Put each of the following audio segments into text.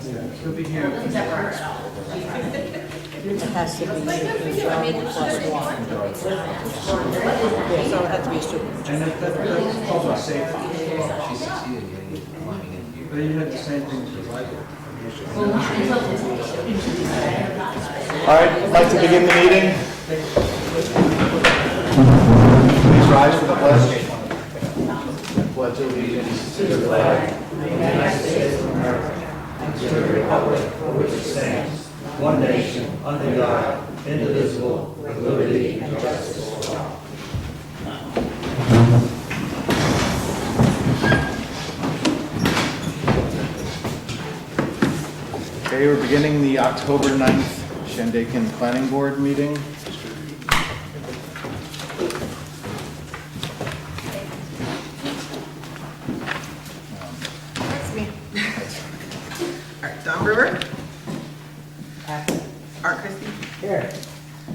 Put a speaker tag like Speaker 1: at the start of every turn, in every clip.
Speaker 1: He'll be here.
Speaker 2: It has to be plus one. Yeah, so it has to be a student.
Speaker 1: And that's also safe.
Speaker 3: She succeeded in getting climbing in here.
Speaker 1: But you had the same thing as I did.
Speaker 4: All right, I'd like to begin the meeting. Please rise for the pledge. Pledge allegiance to the flag of the United States of America and to the republic for which it stands, one nation, under God, indivisible, with liberty and justice for all. Okay, we're beginning the October 9th Shandaken Planning Board meeting.
Speaker 5: That's me. All right, Don Brewer. Art Christie.
Speaker 2: Here.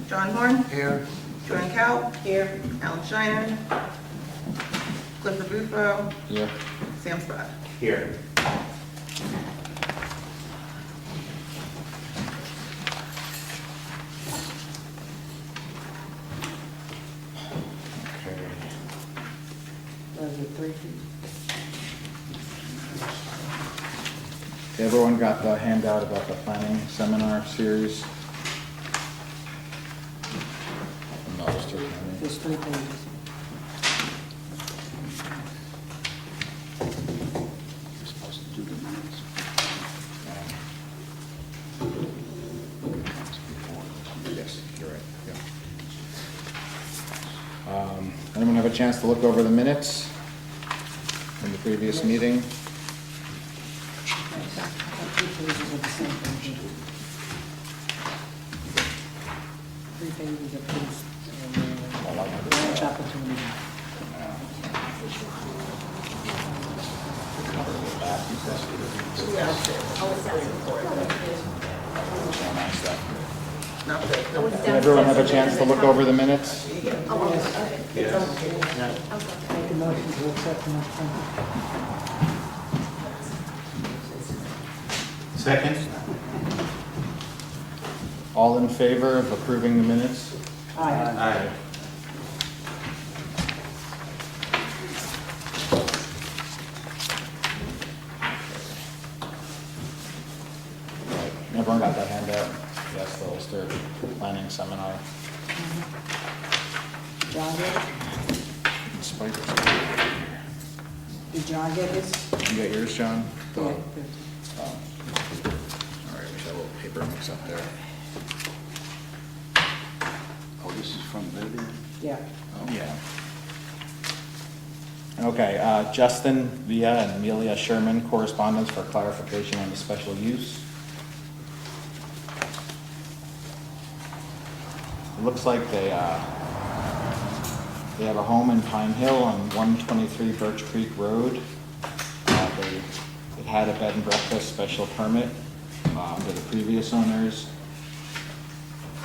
Speaker 5: John Horn.
Speaker 1: Here.
Speaker 5: Joanne Cow. Here. Alan Shiner. Clifford Bufo.
Speaker 4: Yeah.
Speaker 5: Sam Spott.
Speaker 4: Here. Okay. Everyone got the handout about the planning seminar series? No, there's two.
Speaker 2: There's 3 pages.
Speaker 4: You're supposed to do the minutes. Yes, you're right, yeah. Anyone have a chance to look over the minutes from the previous meeting?
Speaker 2: 2 pages of the same page. 3 pages of this. Lunch opportunity.
Speaker 4: Did everyone have a chance to look over the minutes?
Speaker 2: Make a motion to accept them as printed.
Speaker 4: Second. All in favor of approving the minutes?
Speaker 2: Aye.
Speaker 4: Everyone got that handout? Yes, the Ulster Planning Seminar.
Speaker 2: John get it?
Speaker 4: Spiders.
Speaker 2: Did John get his?
Speaker 4: You got yours, John?
Speaker 2: Yeah.
Speaker 4: Oh. All right, we should have a little paper mix up there.
Speaker 6: Oh, this is from Vivian?
Speaker 2: Yeah.
Speaker 4: Yeah. Okay, Justin Villa and Amelia Sherman, correspondence for clarification on the special use. It looks like they have a home in Pine Hill on 123 Birch Creek Road. It had a bed and breakfast special permit under the previous owners.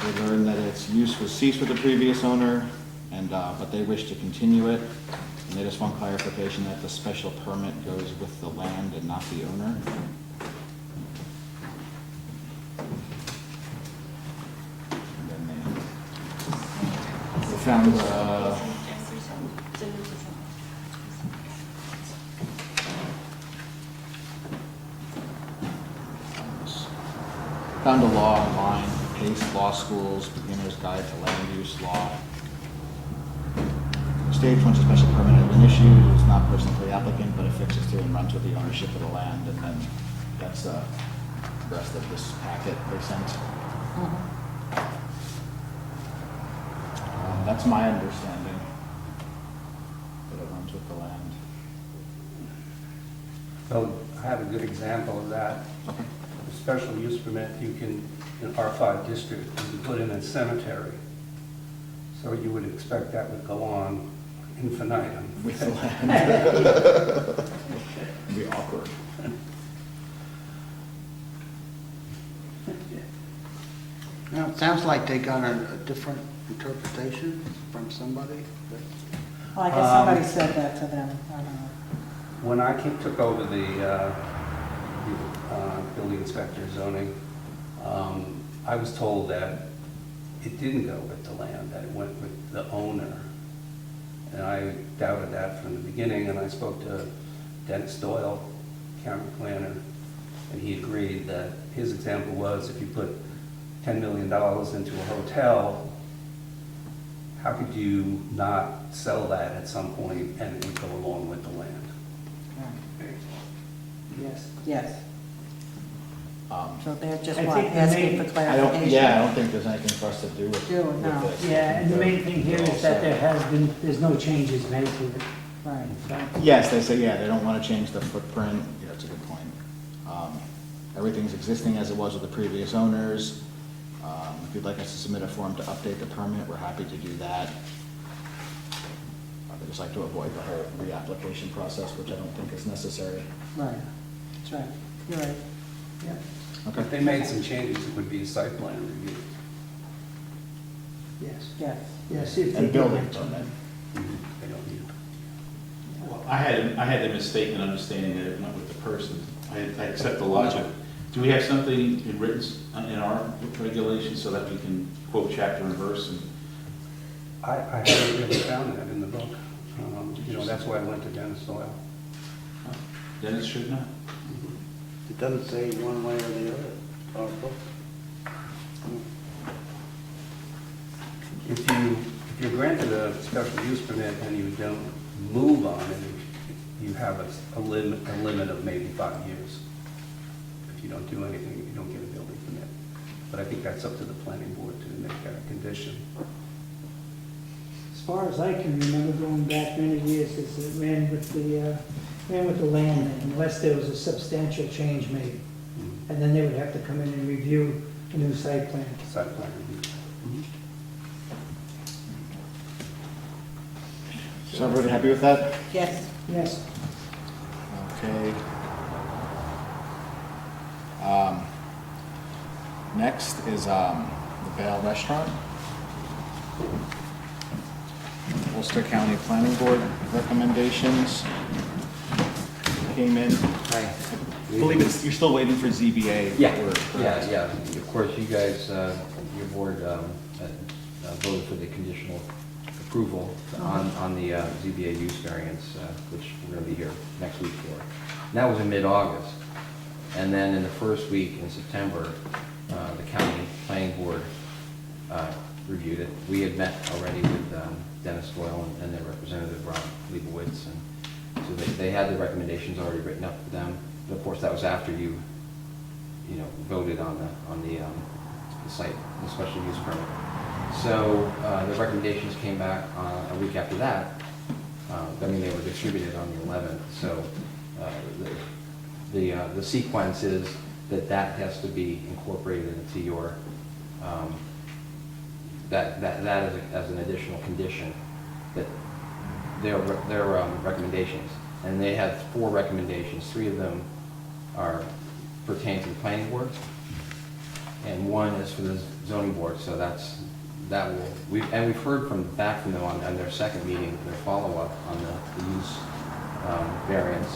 Speaker 4: They learned that its use was ceased with the previous owner, and but they wish to continue it. And they just want clarification that the special permit goes with the land and not the owner. And then they found found a law online, Pace Law School's Beginner's Guide to Land Use Law. Stage once a special permit has been issued, it's not personal to the applicant, but affixes to and runs with the ownership of the land, and then that's the rest of this packet they sent. That's my understanding, that it runs with the land.
Speaker 7: So I have a good example of that.
Speaker 4: Okay.
Speaker 7: A special use permit, you can, in R5 district, you can put in a cemetery. So you would expect that would go on infinitum.
Speaker 4: With the land. It'd be awkward.
Speaker 6: Now, it sounds like they got a different interpretation from somebody.
Speaker 2: Well, I guess somebody said that to them. I don't know.
Speaker 7: When I took over the building inspector zoning. I was told that it didn't go with the land, that it went with the owner. And I doubted that from the beginning, and I spoke to Dennis Doyle, county planner, and he agreed that his example was if you put $10 million into a hotel, how could you not sell that at some point and it would go along with the land?
Speaker 2: Yes. Yes. So they're just
Speaker 8: I
Speaker 2: what,
Speaker 8: think the
Speaker 2: asking
Speaker 8: main-
Speaker 2: for clarification?
Speaker 4: I don't think there's anything for us to do with
Speaker 2: Do,
Speaker 4: with
Speaker 2: no.
Speaker 4: this.
Speaker 8: Yeah, and the main thing here is that there's no changes made to it.
Speaker 2: Right.
Speaker 8: So,
Speaker 4: Yes, they say, yeah, they don't want to change the footprint. Yeah, that's a good point. Everything's existing as it was with the previous owners. If you'd like us to submit a form to update the permit, we're happy to do that. They just like to avoid the whole reapplication process, which I don't think is necessary.
Speaker 2: Right. That's right. You're right.
Speaker 8: yeah.
Speaker 4: Okay.
Speaker 7: If they made some changes, it would be a site plan review.
Speaker 8: Yes.
Speaker 2: Yes.
Speaker 8: Yes. if they
Speaker 4: And
Speaker 8: do
Speaker 4: building
Speaker 8: that.
Speaker 4: permit.
Speaker 7: They don't need it.
Speaker 9: Well, I had the mistaken understanding that it went with the person. I accept the logic. Do we have something in written, in our regulations so that we can quote chapter and verse? And
Speaker 7: I haven't really found that in the book. That's why I went to Dennis Doyle.
Speaker 9: Dennis should not.
Speaker 6: It doesn't say one way or the other, our book.
Speaker 7: If you're granted a special use permit and you don't move on it, you have a limit of maybe 5 years. If you don't do anything, you don't get a building permit. But I think that's up to the planning board to make that a condition.
Speaker 8: As far as I can remember, going back many years, is it ran with the land unless there was a substantial change made. And then they would have to come in and review a new site plan.
Speaker 7: Site plan review.
Speaker 4: So everybody happy with that?
Speaker 2: Yes.
Speaker 8: Yes.
Speaker 4: Okay. Next is the Bale Restaurant. Ulster County Planning Board recommendations came in.
Speaker 3: Hi.
Speaker 4: I believe you're still waiting for ZBA.
Speaker 3: Yeah,
Speaker 4: word, correct?
Speaker 3: yeah. Of course, you guys, your board voted for the conditional approval on the ZBA use variance, which we're going to be here next week for. And that was in mid-August. And then in the first week in September, the county planning board reviewed it. We had met already with Dennis Doyle and their representative, Rob Leibowitz, and so they had the recommendations already written up for them. But of course, that was after you voted on the site, the special use permit. So the recommendations came back a week after that. I mean, they were distributed on the 11th. So the sequence is that has to be incorporated into your that as an additional condition, that their recommendations. And they had 4 recommendations. 3 of them are pertain to the planning board, and 1 is for the zoning board. So we've heard back from them on their second meeting, their follow-up on the use variance,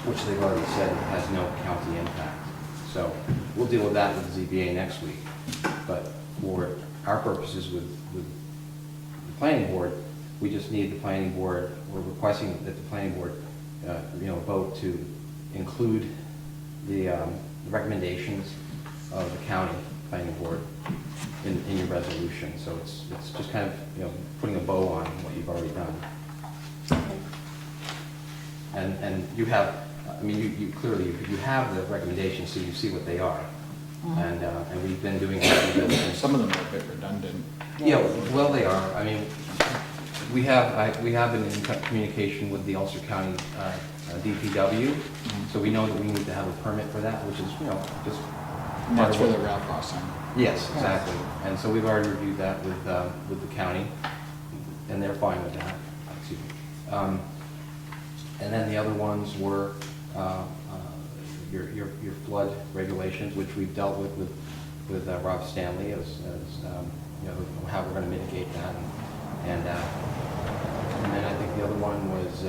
Speaker 3: which they've already said has no county impact. So we'll deal with that with the ZBA next week. But for our purposes with the planning board, we just need the planning board, we're requesting that the planning board vote to include the recommendations of the county planning board in your resolution. So it's just kind of putting a bow on what you've already done. And you have, I mean, you clearly you have the recommendations, so you see what they are. And we've been doing that.
Speaker 4: Some of them are a bit redundant.
Speaker 3: Yeah, well, they are. I mean, we have been in communication with the Ulster County DPW, so we know that we need to have a permit for that, which is, just.
Speaker 4: And that's for the rail crossing.
Speaker 3: Yes, exactly. And so we've already reviewed that with the county, and they're fine with that. Excuse me. And then the other ones were your flood regulations, which we've dealt with Rob Stanley as how we're going to mitigate that, and then I think the other one was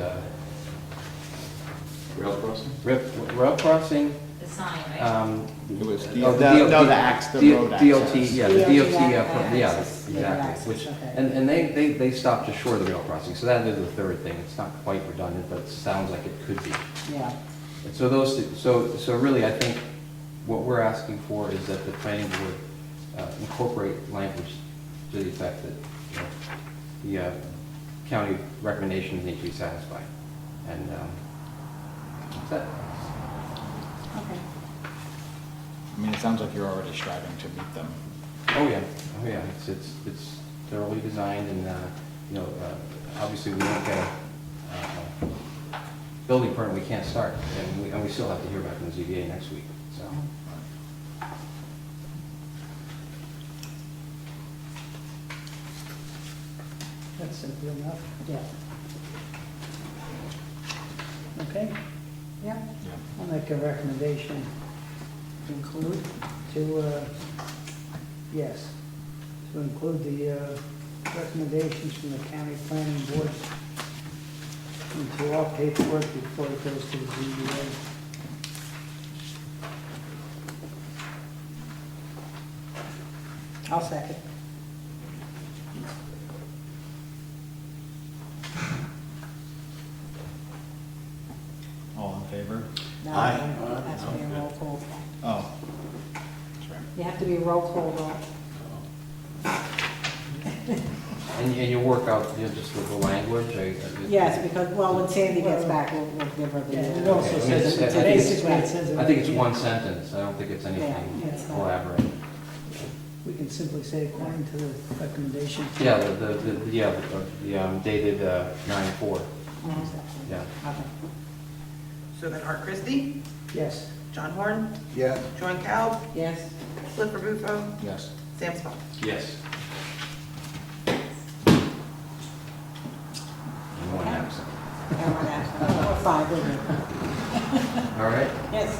Speaker 9: Rail crossing?
Speaker 3: rail crossing.
Speaker 10: the sign, right?
Speaker 4: It was,
Speaker 3: Oh,
Speaker 4: the
Speaker 3: DOT
Speaker 4: no, the ax, the road access.
Speaker 3: DOT, yeah, the
Speaker 2: DOT
Speaker 3: DOT, yeah,
Speaker 2: access, yeah,
Speaker 3: exactly.
Speaker 2: access,
Speaker 3: Which,
Speaker 2: okay.
Speaker 3: and they stopped ashore the rail crossing, so that is the third thing. It's not quite redundant, but it sounds like it could be.
Speaker 2: Yeah,
Speaker 3: And so those, so really, I think what we're asking for is that the planning board incorporate language to the effect that, you know, the county recommendations need to be satisfied. And that's it.
Speaker 2: okay.
Speaker 4: I mean, it sounds like you're already striving to meet them.
Speaker 3: Oh, yeah, oh, yeah, it's thoroughly designed and, you know, obviously we don't get a building permit, we can't start. And we still have to hear back from the ZBA next week, so.
Speaker 8: That's simple enough.
Speaker 2: Yeah,
Speaker 8: Okay,
Speaker 2: yeah,
Speaker 8: I'll make a recommendation
Speaker 2: include,
Speaker 8: to, yes, to include the recommendations from the county planning board into all paperwork before it goes to the ZBA.
Speaker 2: I'll second.
Speaker 4: All in favor?
Speaker 2: No,
Speaker 9: Aye.
Speaker 2: it has to be a roll call.
Speaker 4: Oh. That's right.
Speaker 2: You have to be roll call though.
Speaker 3: And you work out, you know, just with the language?
Speaker 2: Yes, because, well, when Sandy gets back, we'll give her the.
Speaker 8: Yeah, it also
Speaker 3: Okay, I mean,
Speaker 8: says,
Speaker 3: it's- I think it's-
Speaker 8: basically it says.
Speaker 3: I think it's one sentence, I don't think it's anything
Speaker 2: Yeah, it's not.
Speaker 3: elaborate.
Speaker 8: We can simply say according to the recommendation.
Speaker 3: Yeah, dated 9/4,
Speaker 2: Mhm.
Speaker 3: yeah.
Speaker 2: Okay.
Speaker 5: So then Art Christie,
Speaker 8: Yes.
Speaker 5: John Horn,
Speaker 6: Yes.
Speaker 5: Joan Calv,
Speaker 2: Yes,
Speaker 5: Clifford Bufo,
Speaker 4: Yes.
Speaker 5: Sam Spot.
Speaker 9: Yes.
Speaker 3: And one absent.
Speaker 2: everyone asked, or five, isn't it?
Speaker 3: All right,
Speaker 2: Yes,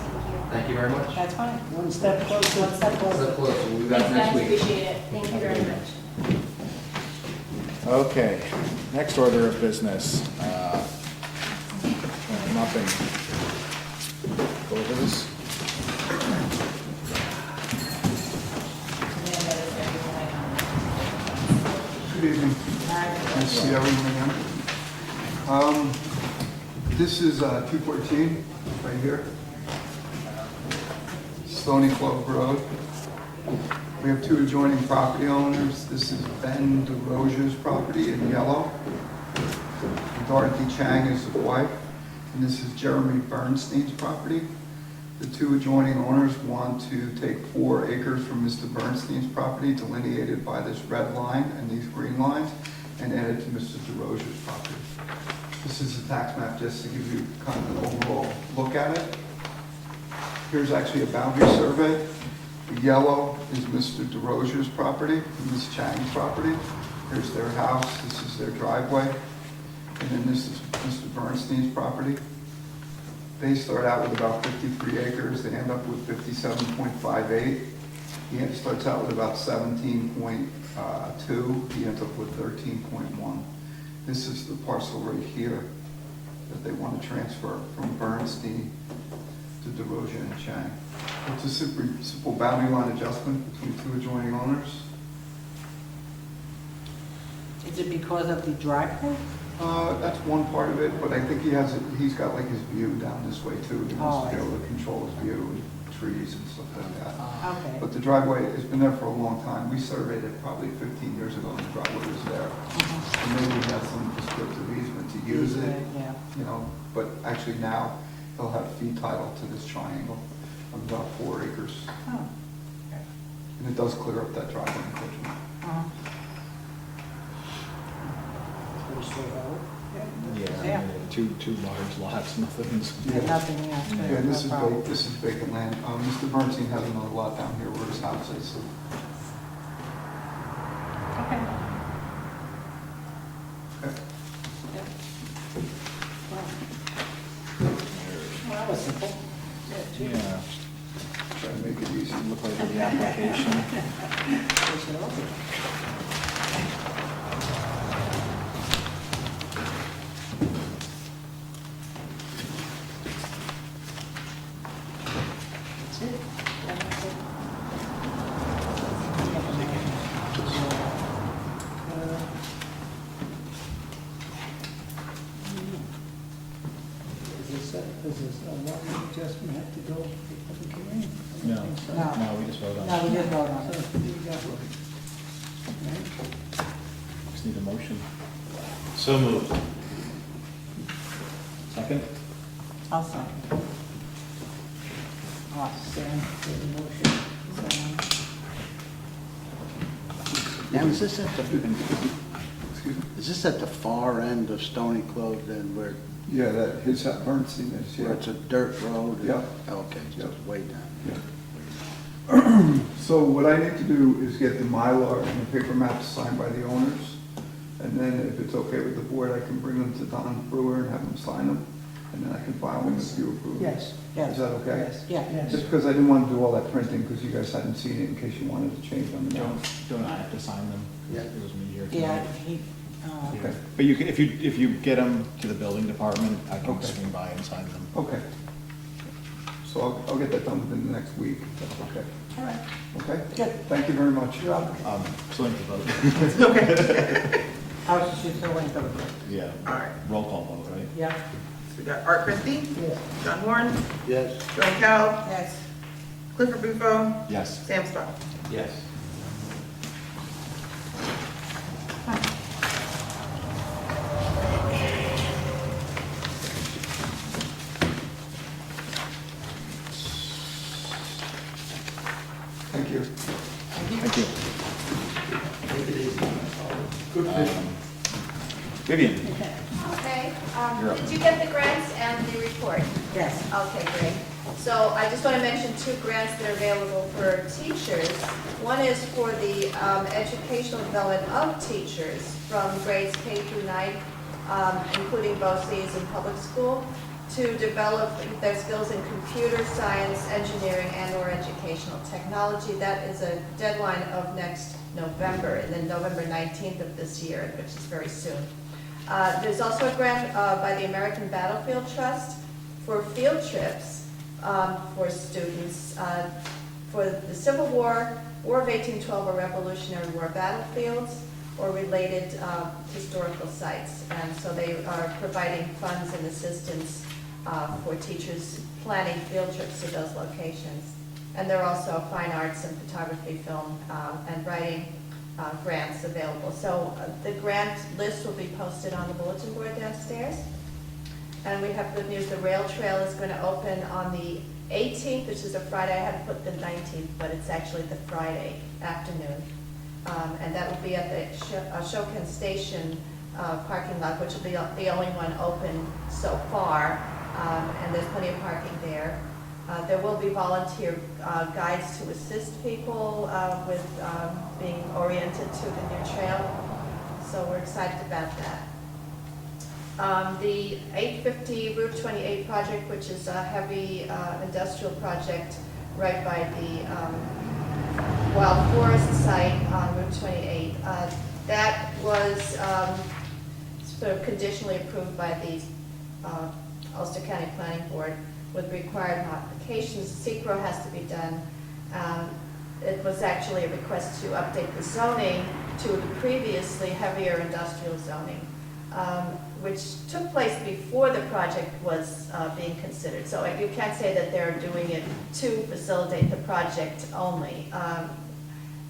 Speaker 3: thank you very much.
Speaker 2: that's fine.
Speaker 8: One step closer.
Speaker 2: One step closer.
Speaker 3: Close, we'll be back
Speaker 10: Thanks,
Speaker 3: next
Speaker 10: guys,
Speaker 3: week.
Speaker 10: appreciate it. Thank you very much.
Speaker 4: Okay, next order of business. Come up and go over this.
Speaker 6: Good evening. Nice to see everyone again. This is 214, right here. Stony Clove Road. We have two adjoining property owners. This is Ben DeRozier's property in yellow. Dorothy Chang is his wife. And this is Jeremy Bernstein's property. The two adjoining owners want to take 4 acres from Mr. Bernstein's property delineated by this red line and these green lines and add it to Mr. DeRozier's property. This is a tax map just to give you kind of an overall look at it. Here's actually a boundary survey. The yellow is Mr. DeRozier's property and Ms. Chang's property. Here's their house, this is their driveway. And then this is Mr. Bernstein's property. They start out with about 53 acres, they end up with 57.58. He starts out with about 17.2, he ends up with 13.1. This is the parcel right here that they want to transfer from Bernstein to DeRozier and Chang. It's a simple boundary line adjustment between two adjoining owners.
Speaker 2: Is it because of the driveway?
Speaker 6: That's one part of it, but I think he's got like his view down this way too. He wants to be
Speaker 2: Oh, I
Speaker 6: able to control his view and trees and stuff like that.
Speaker 2: Okay.
Speaker 6: But the driveway has been there for a long time. We surveyed it probably 15 years ago and the driveway was there. And maybe he has some descriptive easement to use it,
Speaker 2: Yeah.
Speaker 6: you know, but actually now he'll have fee title to this triangle of about 4 acres.
Speaker 2: Oh.
Speaker 6: And it does clear up that driveway encroachment.
Speaker 2: Uh-huh.
Speaker 8: Pretty straightforward.
Speaker 2: Yeah.
Speaker 4: Two large lots, nothing's.
Speaker 2: And nothing else.
Speaker 6: Yeah, and this is this is vacant land. Mr. Bernstein has another lot down here where his house is, so.
Speaker 2: Okay.
Speaker 6: Okay.
Speaker 2: Well, that was simple.
Speaker 4: Yeah,
Speaker 6: Try to make it easy.
Speaker 4: look like the application.
Speaker 2: We should all be.
Speaker 8: public hearing? I
Speaker 4: No.
Speaker 8: don't think so.
Speaker 2: No.
Speaker 4: No, we just voted on
Speaker 2: No,
Speaker 4: it.
Speaker 2: we did vote on
Speaker 8: So,
Speaker 2: it.
Speaker 8: you got one.
Speaker 4: Just need a motion.
Speaker 9: So moved.
Speaker 4: Second?
Speaker 2: I'll second.
Speaker 8: Sam, for the motion. Sam.
Speaker 10: Now, is this at the,
Speaker 6: Excuse me?
Speaker 10: is this at the far end of Stony Clove then, where
Speaker 6: Yeah, that, his Bernstein is,
Speaker 10: where
Speaker 6: yeah.
Speaker 10: it's a dirt road?
Speaker 6: Yeah.
Speaker 10: Okay, so it's way down.
Speaker 6: So what I need to do is get the Mylar and the paper maps signed by the owners. And then if it's okay with the board, I can bring them to Don Brewer and have him sign them. And then I can file them if you approve.
Speaker 8: Yes,
Speaker 6: Is that okay?
Speaker 8: yes,
Speaker 2: Yeah.
Speaker 8: yes.
Speaker 6: Just because I didn't want to do all that printing, because you guys hadn't seen it in case you wanted to change on the
Speaker 4: Don't,
Speaker 6: notes.
Speaker 4: don't I have to sign them?
Speaker 10: Yeah.
Speaker 4: It was me here
Speaker 2: Yeah,
Speaker 4: tonight.
Speaker 2: he,
Speaker 6: Okay,
Speaker 4: But you can, if you get them to the building department, I can
Speaker 6: Okay.
Speaker 4: swing by and sign them.
Speaker 6: okay. So I'll get that done within the next week. Okay,
Speaker 2: all right,
Speaker 6: okay?
Speaker 2: good.
Speaker 6: Thank you very much.
Speaker 2: You're welcome.
Speaker 4: Still need to vote.
Speaker 2: I was just still waiting for the vote.
Speaker 4: Yeah.
Speaker 5: All right.
Speaker 4: Roll call vote, right?
Speaker 2: Yeah.
Speaker 5: So we got Art Christie,
Speaker 8: Yes.
Speaker 5: John Horn,
Speaker 10: Yes.
Speaker 5: Joan Carroll,
Speaker 2: Yes.
Speaker 5: Clifford Bufo,
Speaker 4: Yes.
Speaker 5: Sam Stark.
Speaker 7: Yes.
Speaker 6: Thank you.
Speaker 4: Thank you.
Speaker 6: Good fishing.
Speaker 4: Vivian?
Speaker 11: Okay,
Speaker 4: You're up.
Speaker 11: did you get the grants and the report?
Speaker 2: Yes.
Speaker 11: Okay, great. So I just want to mention 2 grants that are available for teachers. One is for the educational development of teachers from grades K through 9, including BOCES in public school, to develop their skills in computer science, engineering, and/or educational technology. That is a deadline of next November, and then November 19th of this year, which is very soon. There's also a grant by the American Battlefield Trust for field trips for students for the Civil War, War of 1812, or Revolutionary War battlefields, or related historical sites. And so they are providing funds and assistance for teachers planning field trips to those locations. And there are also fine arts and photography, film, and writing grants available. So the grant list will be posted on the bulletin board downstairs. And we have good news, the rail trail is going to open on the 18th, which is a Friday. I had put the 19th, but it's actually the Friday afternoon. And that will be at the Shandaken Station parking lot, which will be the only one open so far. And there's plenty of parking there. There will be volunteer guides to assist people with being oriented to the new trail. So we're excited about that. The 850 Route 28 project, which is a heavy industrial project right by the Wild Forest site on Route 28. That was sort of conditionally approved by the Ulster County Planning Board with required modifications. SECRO has to be done. It was actually a request to update the zoning to the previously heavier industrial zoning, which took place before the project was being considered. So you can't say that they're doing it to facilitate the project only.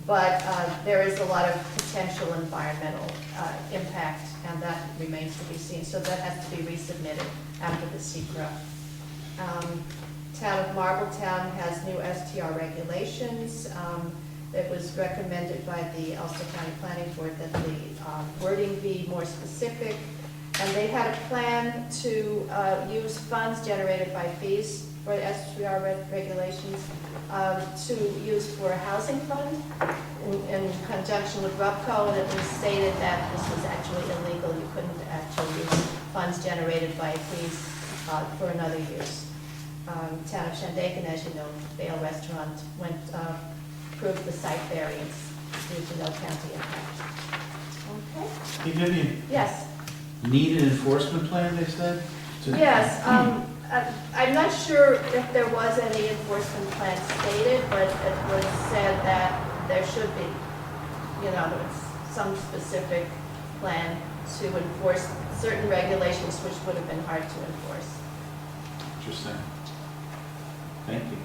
Speaker 11: But there is a lot of potential environmental impact, and that remains to be seen. So that has to be resubmitted after the SECRO. Town of Marbletown has new STR regulations. It was recommended by the Ulster County Planning Board that the wording be more specific. And they had a plan to use funds generated by fees for the STR regulations to use for a housing fund in conjunction with RUPCO, and it was stated that this was actually illegal. You couldn't actually use funds generated by fees for another use. Town of Shandaken, as you know, Vale Restaurant approved the site variance due to no county impact. Okay?
Speaker 9: Hey Vivian,
Speaker 11: Yes.
Speaker 9: need an enforcement plan, they said?
Speaker 11: Yes, I'm not sure if there was any enforcement plan stated, but it was said that there should be, some specific plan to enforce certain regulations which would have been hard to enforce.
Speaker 9: Interesting. Thank you.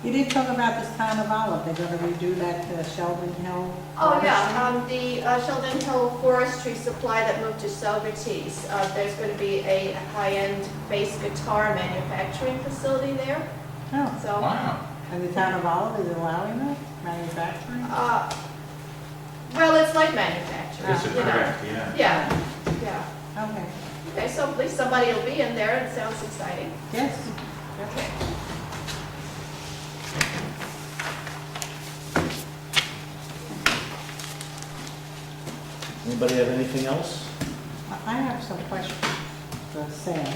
Speaker 2: You did talk about this town of Olive, they're gonna redo that Sheldon Hill.
Speaker 11: Oh,
Speaker 2: forestry?
Speaker 11: yeah, the Sheldon Hill forestry supply that moved to Selgerties. There's going to be a high-end bass guitar manufacturing facility there,
Speaker 2: Oh,
Speaker 11: so.
Speaker 9: Wow.
Speaker 2: and the town of Olive is allowing that, manufacturing?
Speaker 11: Well, it's like manufacturing,
Speaker 9: It's a
Speaker 11: you know.
Speaker 9: craft, yeah.
Speaker 11: Yeah, yeah.
Speaker 2: Okay,
Speaker 11: Okay, so at least somebody will be in there, it sounds exciting.
Speaker 2: yes.
Speaker 11: Okay.
Speaker 4: Anybody have anything else?
Speaker 2: I have some questions for Sam.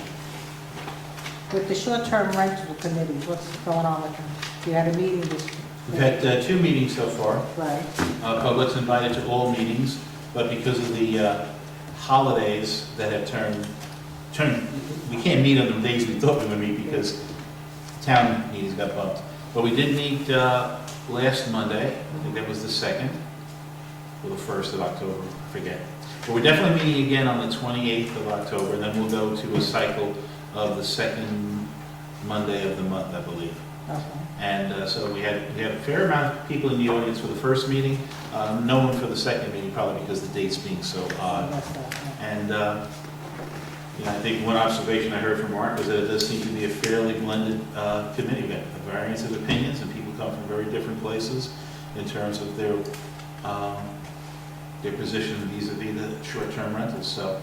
Speaker 2: With the short-term rental committees, what's going on with them? You had a meeting this week.
Speaker 9: We've had 2 meetings so far.
Speaker 2: Right,
Speaker 9: Public's invited to all meetings, but because of the holidays that have turned, we can't meet on the days we thought we would meet because town meetings got bumped. But we did meet last Monday, I think that was the 2nd, or the 1st of October, I forget. But we're definitely meeting again on the 28th of October, and then we'll go to a cycle of the 2nd Monday of the month, I believe.
Speaker 2: okay.
Speaker 9: And so we had a fair amount of people in the audience for the first meeting, no one for the second meeting, probably because the dates being so odd.
Speaker 2: That's that, yeah.
Speaker 9: And you know, I think one observation I heard from Mark was that it does seem to be a fairly blended committee. We have a variance of opinions, and people come from very different places in terms of their position vis-a-vis the short-term rentals. So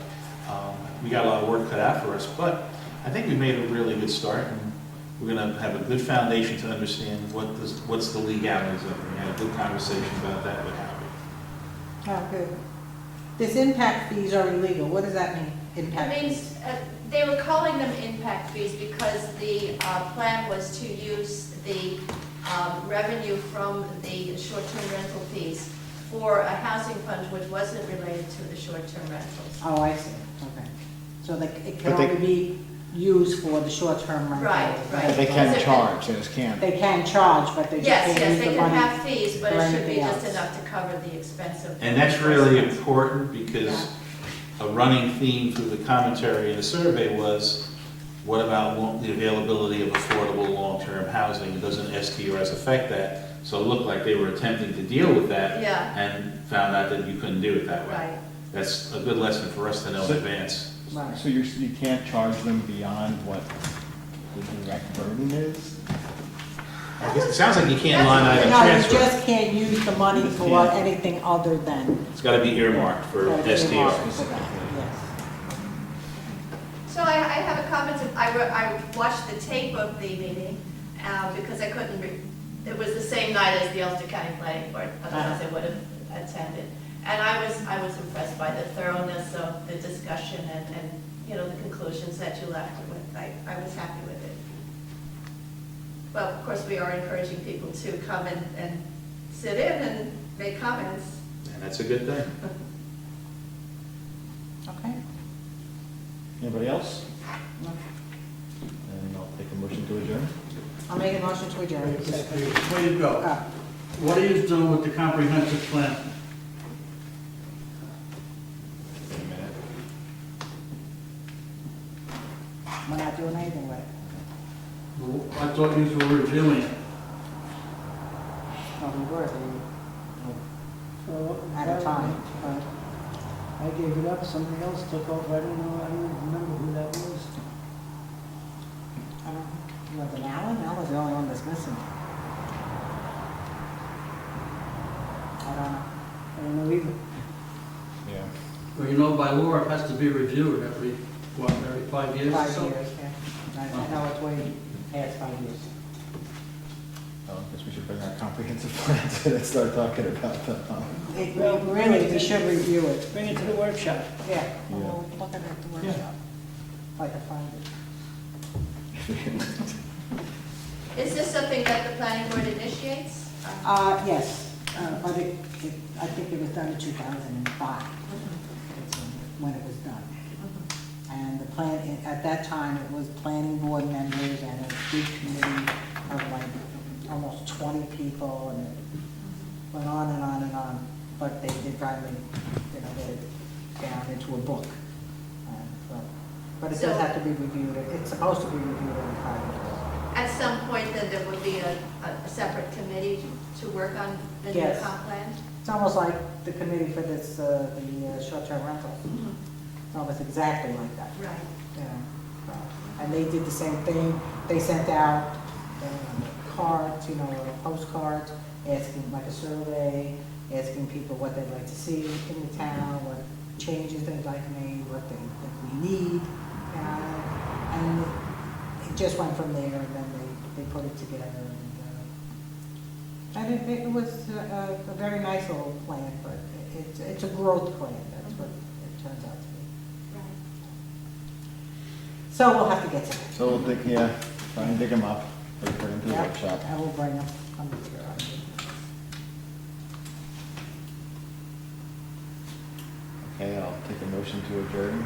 Speaker 9: we got a lot of work cut out for us, but I think we made a really good start, and we're going to have a good foundation to understand what's the legalities of it. We had a good conversation about that with Howie.
Speaker 2: Oh, good. This impact fees are illegal, what does that mean,
Speaker 11: It
Speaker 2: impact fees?
Speaker 11: means, they were calling them impact fees because the plan was to use the revenue from the short-term rental fees for a housing fund which wasn't related to the short-term rentals.
Speaker 2: Oh, I see, okay. So it can
Speaker 4: But they-
Speaker 2: only be used for the short-term rental.
Speaker 11: Right, right.
Speaker 4: But they can charge, they just can't.
Speaker 2: They can charge, but they just
Speaker 11: Yes,
Speaker 2: can't
Speaker 11: yes,
Speaker 2: use
Speaker 11: they
Speaker 2: the
Speaker 11: can
Speaker 2: money.
Speaker 11: have fees, but
Speaker 2: for
Speaker 11: it should be
Speaker 2: anything
Speaker 11: just
Speaker 2: else.
Speaker 11: enough to cover the expense of.
Speaker 9: And that's really important because a running theme through the commentary in the survey was, what about the availability of affordable long-term housing? Doesn't STRs affect that? So it looked like they were attempting to deal with that.
Speaker 11: Yeah.
Speaker 9: And found out that you couldn't do it that way.
Speaker 11: Right.
Speaker 9: That's a good lesson for us to know in
Speaker 4: So-
Speaker 9: advance.
Speaker 2: Right.
Speaker 4: So you can't charge them beyond what the direct burden is?
Speaker 9: I guess it sounds like you can't line item
Speaker 2: No, you
Speaker 9: transfer.
Speaker 2: just can't use the money
Speaker 9: Just
Speaker 2: for
Speaker 9: can't.
Speaker 2: anything other than.
Speaker 9: It's got to be earmarked for
Speaker 2: gotta be
Speaker 9: STR.
Speaker 2: earmarked for that, yes.
Speaker 11: So I have a comment, I watched the tape of the meeting, because I couldn't, it was the same night as the Ulster County Planning Board, otherwise I would have attended. And I was impressed by the thoroughness of the discussion and, you know, the conclusions that you left with. I was happy with it. Well, of course, we are encouraging people to come and sit in and make comments.
Speaker 9: And that's a good thing.
Speaker 2: Okay.
Speaker 4: Anybody else?
Speaker 2: No.
Speaker 4: And I'll take a motion to adjourn.
Speaker 2: I'll make a motion to adjourn.
Speaker 1: Before you go,
Speaker 2: Oh,
Speaker 1: what are you doing with the comprehensive plan?
Speaker 2: we're not doing anything with it.
Speaker 1: Well, I thought you were reviewing it.
Speaker 2: No, we were,
Speaker 8: So,
Speaker 2: at a time, but
Speaker 8: I gave it up, somebody else took over, I don't know, I don't remember who that was.
Speaker 2: I don't know. Was it Alan? Alan's the only one that's missing. I don't know.
Speaker 8: I don't know either.
Speaker 4: Yeah.
Speaker 1: Well, you know, by law, it has to be reviewed every 5 years or
Speaker 2: 5
Speaker 1: so?
Speaker 2: years, yeah. I know it's way past 5 years.
Speaker 4: Oh, I guess we should bring our comprehensive plan to and start talking about the,
Speaker 2: Really, we should review it.
Speaker 8: Bring it to the workshop.
Speaker 2: Yeah, we'll look at it at the workshop. Like a 5 years.
Speaker 11: Is this something that the planning board initiates?
Speaker 2: Yes, but I think it was done in 2005. That's when it was done. And the plan, at that time, it was planning board members and a big committee of like almost 20 people, and it went on and on and on. But they did finally, get it down into a book. So But it
Speaker 11: So-
Speaker 2: does have to be reviewed, it's supposed to be reviewed in private.
Speaker 11: At some point, then there would be a separate committee to work on the new
Speaker 2: Yes.
Speaker 11: comp plan?
Speaker 2: It's almost like the committee for this, the short-term rentals. It's almost exactly like that,
Speaker 11: Right.
Speaker 2: you know. And they did the same thing, they sent out cards, you know, postcards, asking, like a survey, asking people what they'd like to see in the town, what changes they'd like made, what they think we need. And it just went from there, and then they put it together. And it was a very nice little plan, but it's a growth plan, that's what it turns out to be.
Speaker 11: Right.
Speaker 2: So we'll have to get to that.
Speaker 4: So we'll dig, yeah, try and dig them up, or bring them to the
Speaker 2: Yeah,
Speaker 4: workshop.
Speaker 2: I will bring them. I'm here.
Speaker 4: Okay, I'll take a motion to adjourn.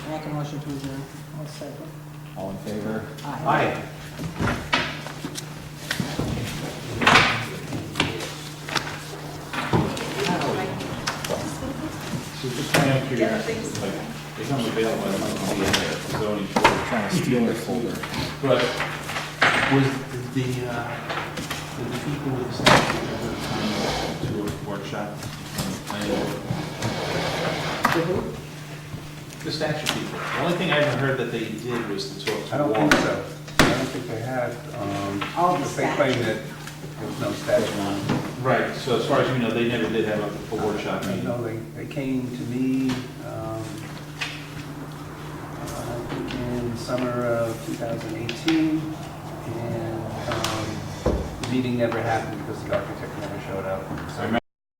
Speaker 2: Make a motion to adjourn. I'll second.
Speaker 4: All in favor?
Speaker 7: Aye.
Speaker 9: So just kind of curious, like, they come available, I don't know if it'll be in there, zoning board.
Speaker 4: Trying to steal their folder.
Speaker 9: But was the people with the staff ever come to a workshop on the planning board? The statute people. The only thing I ever heard that they did was to talk to
Speaker 7: I don't
Speaker 9: Walt.
Speaker 7: think so. I don't think they had,
Speaker 2: Oh, the
Speaker 7: they claim that there was no statute on.
Speaker 9: Right, so as far as you know, they never did have a workshop
Speaker 7: I
Speaker 9: meeting.
Speaker 7: know they came to me, I think in summer of 2018, and the meeting never happened because the architect never showed up.
Speaker 9: I remember